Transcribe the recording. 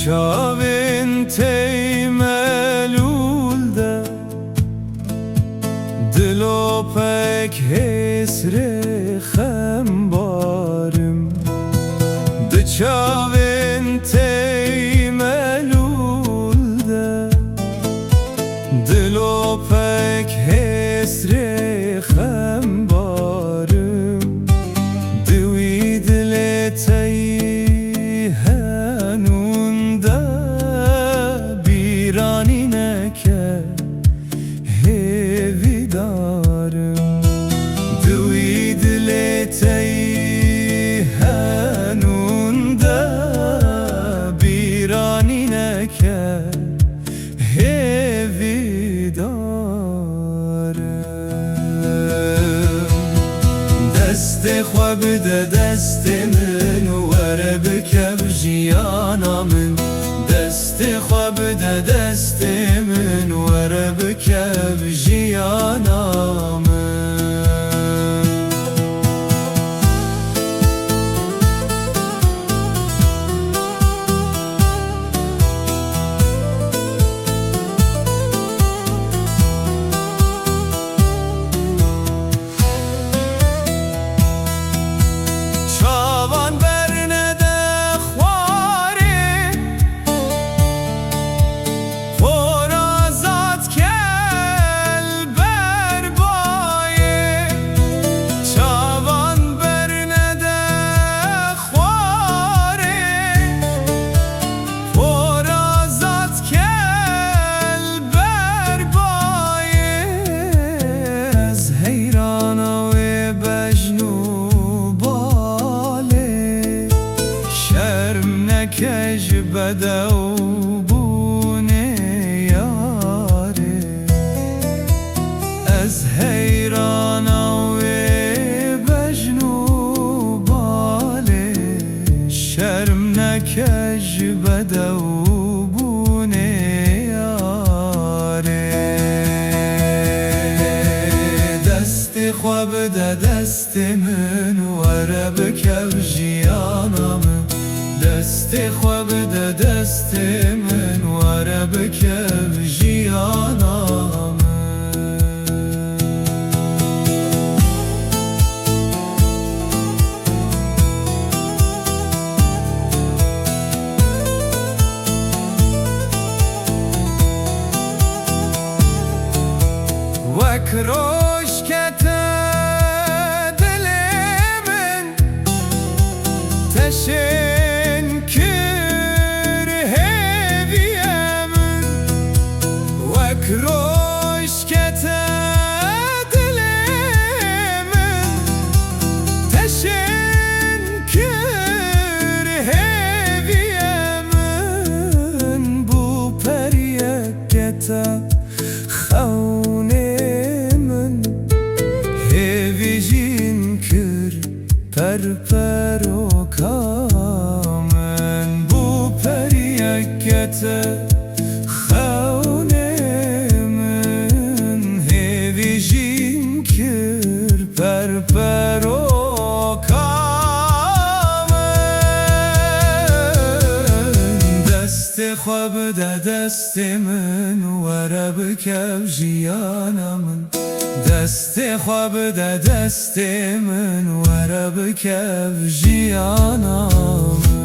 çavên tey melûl de dilo pek hêsrê xembarim di çavên tey melûl de dilo pek hêsrê xembarim di wî dilê teyî henûn de bîranîneke hêvî darim di wî dilê teyî henûn de bîranîneke hêvî darim destê xwe bide destê min were bikev jiyana min destê xwe bide destê min were bikev jiyana min کج بدو بونه یاره از حیرانا و بجنو باله شرم نکج بدو بونه یاره دست خواب ده دست من وره بکو جیانا من دست خواب ده دست من وره بکف جیانا من وک روشکت دل من تشه روشکت دل من تشکر هیوی من بو پریکت خونه من هیوی جین کر پر و کامن بو پریکت پر و کامن دست خواب ده دست من وره بکف جیانا من دست خواب ده دست من وره بکف جیانا من